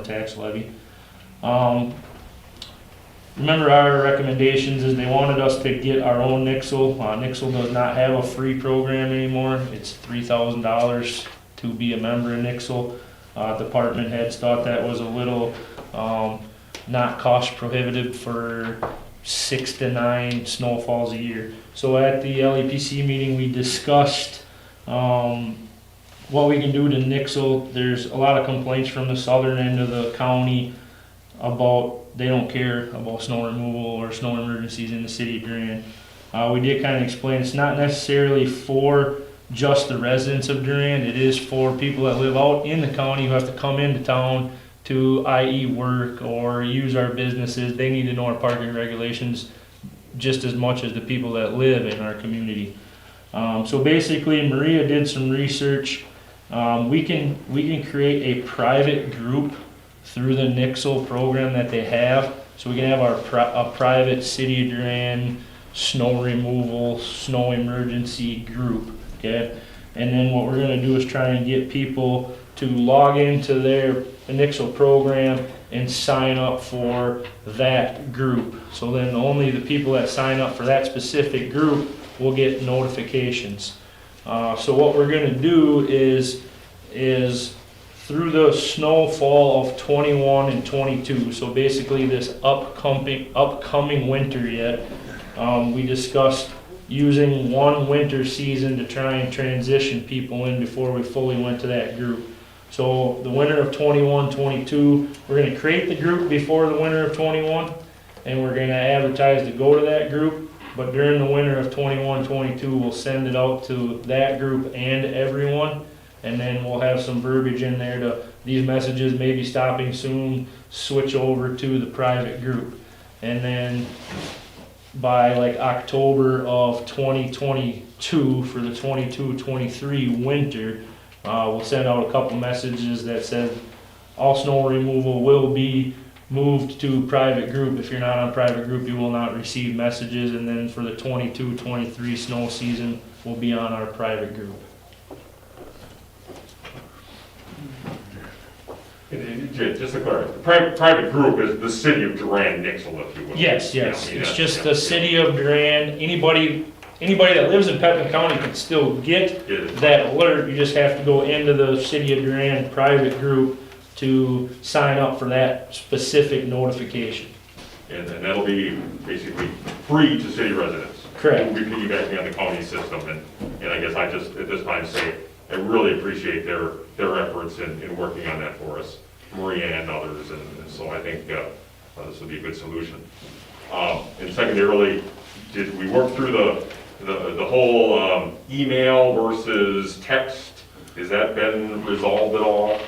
tax levy. Remember, our recommendations is they wanted us to get our own Nixle. Nixle does not have a free program anymore. It's $3,000 to be a member of Nixle. Department heads thought that was a little not cost prohibitive for 6 to 9 snowfalls a year. So at the LEPC meeting, we discussed What we can do to Nixle, there's a lot of complaints from the southern end of the county about, they don't care about snow removal or snow emergencies in the city of Durand. We did kind of explain, it's not necessarily for just the residents of Durand, it is for people that live out in the county who have to come into town to, i.e. work or use our businesses. They need to know our parking regulations just as much as the people that live in our community. So basically, Maria did some research. We can create a private group through the Nixle program that they have. So we can have a private City of Durand snow removal, snow emergency group, okay? And then what we're gonna do is try and get people to log into their Nixle program and sign up for that group. So then only the people that sign up for that specific group will get notifications. So what we're gonna do is through the snowfall of 21 and 22, so basically this upcoming winter yet, we discussed using one winter season to try and transition people in before we fully went to that group. So the winter of 21, 22, we're gonna create the group before the winter of 21, and we're gonna advertise to go to that group. But during the winter of 21, 22, we'll send it out to that group and everyone. And then we'll have some verbiage in there to, these messages may be stopping soon, switch over to the private group. And then by like October of 2022, for the 22-23 winter, we'll send out a couple messages that says all snow removal will be moved to private group. If you're not on private group, you will not receive messages. And then for the 22-23 snow season, we'll be on our private group. Just to clarify, private group is the city of Durand, Nixle, if you will. Yes, Yeah, yes. I mean, It's that's- just yeah, the city of Durand. Anybody that lives in Putnam County can still get yeah. that alert. You just have to go into the city of Durand private group to sign up for that specific notification. And that'll be basically free to city residents. Correct. We'll be piggybacking on the county system, and I guess I just, at this time, say, I really appreciate their efforts in working on that for us, Maria and others, and so I think this will be a good solution. And secondarily, did we work through the whole email versus text? Has that been resolved at all?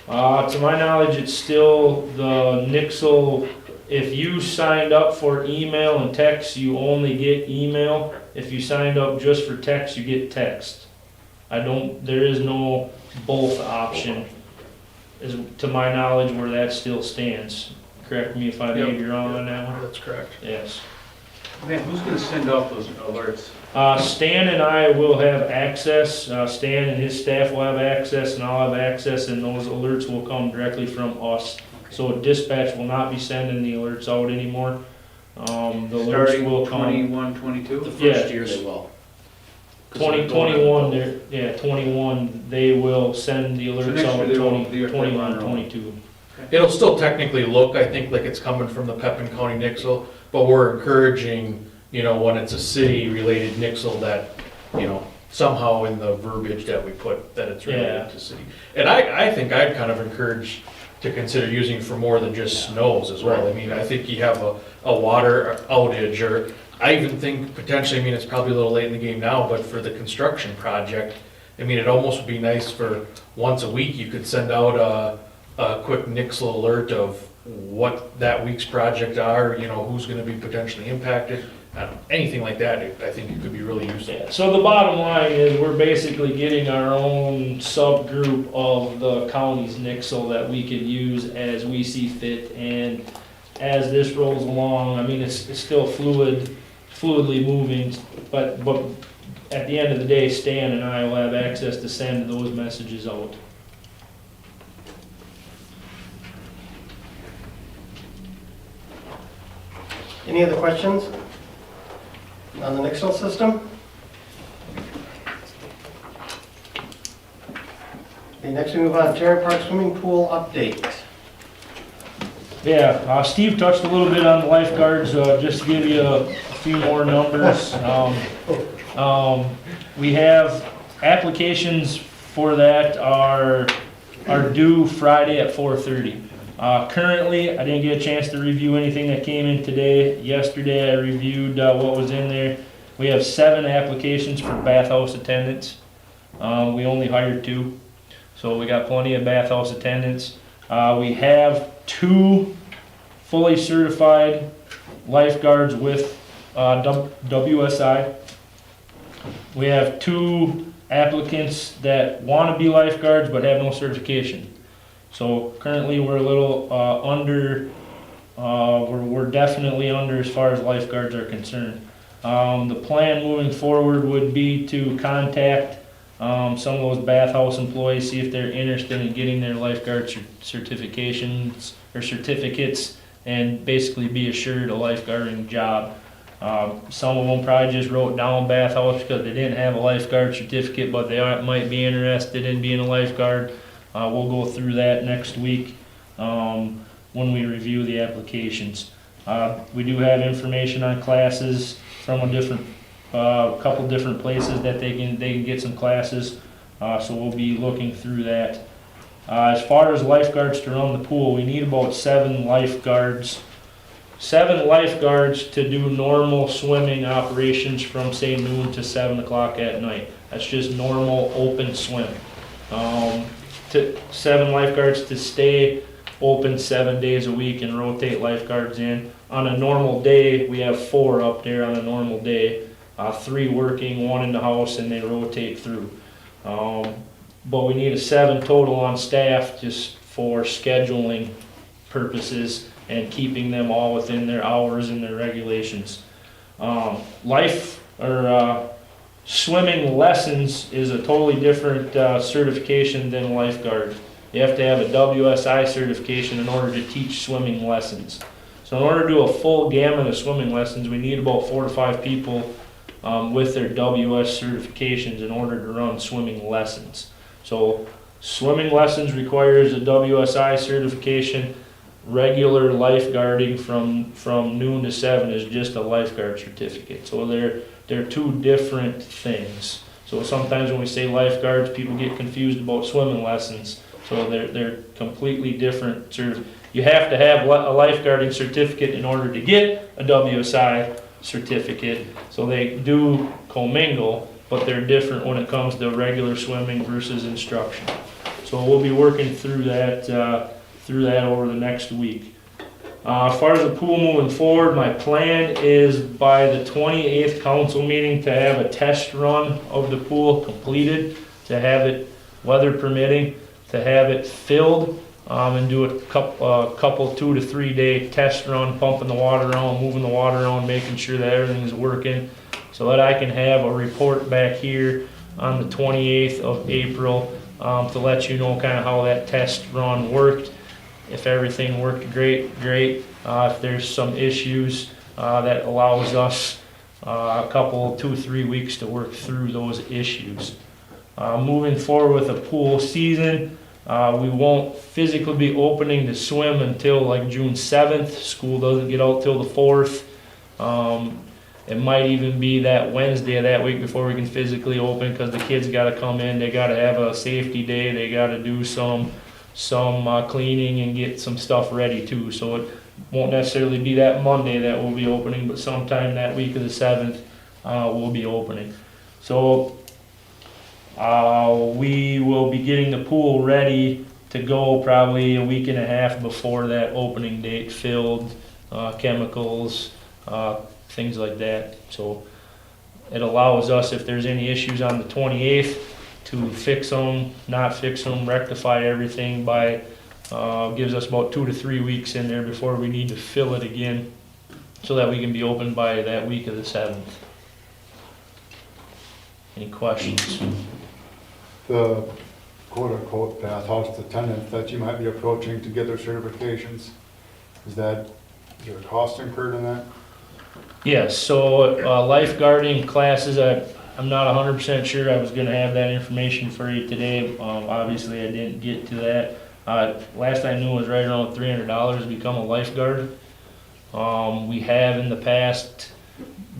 To my knowledge, it's still the Nixle. If you signed up for email and text, you only get email. If you signed up just for text, you get text. There is no both option, is to my knowledge, where that still stands. Correct me if I may be wrong on that one? That's correct. Yes. Man, who's gonna send out those alerts? Stan and I will have access, Stan and his staff will have access, and I'll have access, and those alerts will come directly from us. So dispatch will not be sending the alerts out anymore. The alerts Starting will come. 21, 22? The Yeah. first year they will. 2021, 21, they will send the So alerts next year out, they won't 20, be able to 21, run their own. 22. It'll still technically look, I think, like it's coming from the Pepin County Nixle, but we're encouraging, when it's a city-related Nixle that, somehow in the verbiage that we put, that it's Yeah. related to city. And I think I'd kind of encourage to consider using for more than just snows as well. I mean, I think you have a water outage, or I even think potentially, it's probably a little late in the game now, but for the construction project, it almost would be nice for once a week, you could send out a quick Nixle alert of what that week's project are, who's gonna be potentially impacted. Anything like that, I think it could be really useful. Yeah, so the bottom line is we're basically getting our own subgroup of the county's Nixle that we could use as we see fit, and as this rolls along, it's still fluidly moving, but at the end of the day, Stan and I will have access to send those messages out. Any other questions on the Nixle system? Okay, next we move on, Tarrant Park Swimming Pool update. Yeah, Steve touched a little bit on the lifeguards, just to give you a few more numbers. We have Applications for that are due Friday at 4:30. Currently, I didn't get a chance to review anything that came in today. Yesterday, I reviewed what was in there. We have 7 applications for bathhouse attendants. We only hired 2, so we got plenty of bathhouse attendants. We have 2 fully certified lifeguards with WSI. We have 2 applicants that want to be lifeguards but have no certification. So currently we're a little under, we're definitely under as far as lifeguards are concerned. The plan moving forward would be to contact some of those bathhouse employees, see if they're interested in getting their lifeguard certifications or certificates, and basically be assured a lifeguarding job. Some of them probably just wrote down bathhouse because they didn't have a lifeguard certificate, but they might be interested in being a lifeguard. We'll go through that next week when we review the applications. We do have information on classes from a couple different places that they can get some classes, so we'll be looking through that. As far as lifeguards to run the pool, we need about 7 lifeguards. 7 lifeguards to do normal swimming operations from say noon to 7 o'clock at night. That's just normal open swim. 7 lifeguards to stay open 7 days a week and rotate lifeguards in. On a normal day, we have 4 up there on a normal day. 3 working, 1 in the house, and they rotate through. But we need a 7 total on staff just for scheduling purposes and keeping them all within their hours and their regulations. Swimming lessons is a totally different certification than lifeguard. You have to have a WSI certification in order to teach swimming lessons. So in order to do a full gamut of swimming lessons, we need about 4 to 5 people with their WS certifications in order to run swimming lessons. So swimming lessons requires a WSI certification. Regular lifeguarding from noon to 7 is just a lifeguard certificate. So they're 2 different things. So sometimes when we say lifeguards, people get confused about swimming lessons. So they're completely different. You have to have a lifeguarding certificate in order to get a WSI certificate. So they do commingle, but they're different when it comes to regular swimming versus instruction. So we'll be working through that over the next week. As far as the pool moving forward, my plan is by the 28th council meeting to have a test run of the pool completed, to have it weather permitting, to have it filled, and do a couple 2 to 3 day test run, pumping the water around, moving the water around, making sure that everything's working, so that I can have a report back here on the 28th of April to let you know kind of how that test run worked. If everything worked great. If there's some issues, that allows us a couple, 2-3 weeks to work through those issues. Moving forward with the pool season, we won't physically be opening to swim until like June 7th. School doesn't get out till the 4th. It might even be that Wednesday of that week before we can physically open, because the kids got to come in, they got to have a safety day, they got to do some cleaning and get some stuff ready too. So it won't necessarily be that Monday that we'll be opening, but sometime that week of the 7th we'll be opening. So we will be getting the pool ready to go probably a week and a half before that opening date, filled, chemicals, things like that. So it allows us, if there's any issues on the 28th, to fix them, not fix them, rectify everything by, gives us about 2 to 3 weeks in there before we need to fill it again, so that we can be open by that week of the 7th. Any questions? The quote-unquote bathhouse attendants that you might be approaching to get their certifications, is there a cost incurred in that? Yes, so lifeguarding classes, I'm not 100% sure. I was going to have that information for you today. Obviously, I didn't get to that. Last I knew it was right around $300 to become a lifeguard. We have in the past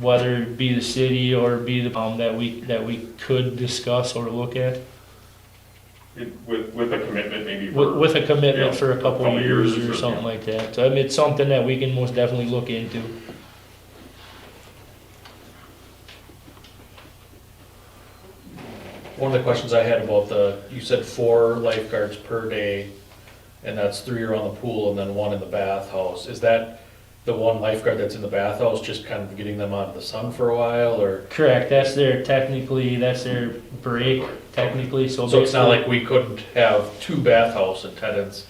whether it be the city or be the, that we could discuss or look at? With a commitment maybe for. With a commitment Yeah, for a couple of years or yeah. something like that. So I mean, it's something that we can most definitely look into. One of the questions I had about you said 4 lifeguards per day, and that's 3 around the pool and then 1 in the bathhouse. Is that the 1 lifeguard that's in the bathhouse, just kind of getting them out of the sun for a while, or? Correct, that's their break, technically, so. So it's not basically- like we couldn't have 2 bathhouse attendants?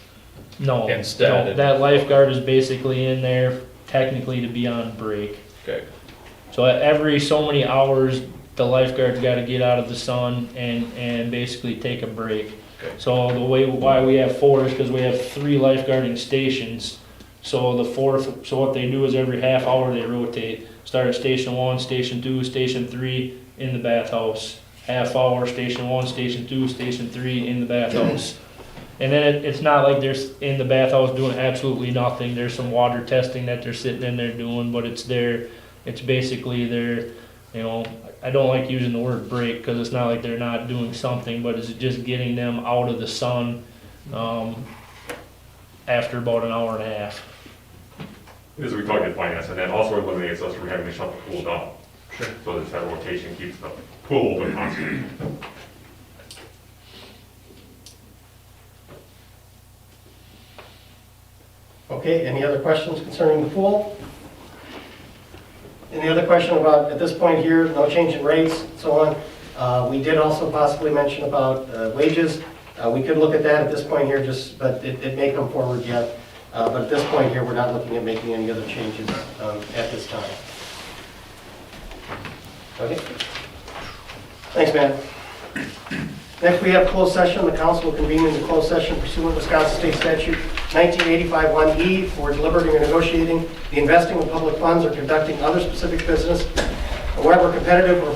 No, instead. no, that lifeguard is basically in there technically to be on break. Okay. So at every so many hours, the lifeguard's gotta get out of the sun and basically take a break. Okay. So why we have 4 is because we have 3 lifeguarding stations. So the 4th, so what they do is every half hour they rotate. Start at station 1, station 2, station 3 in the bathhouse. Half hour, station 1, station 2, station 3 in the bathhouse. And then it's not like they're in the bathhouse doing absolutely nothing. There's some water testing that they're sitting in there doing, but it's basically their, I don't like using the word break because it's not like they're not doing something, but it's just getting them out of the sun after about an hour and a half. As we talked at finance, and that also eliminates us from having to shut the pool down. Sure. So that rotation keeps the pool open constantly. Okay, any other questions concerning the pool? Any other question about, at this point here, no change in rates and so on? We did also possibly mention about wages. We could look at that at this point here, but it may come forward yet. But at this point here, we're not looking at making any other changes at this time. Okay? Thanks, man. Next, we have closed session. The council will convene in the closed session pursuant to Wisconsin State Statute 1985-1E for deliberating or negotiating the investing of public funds or conducting other specific business, however competitive or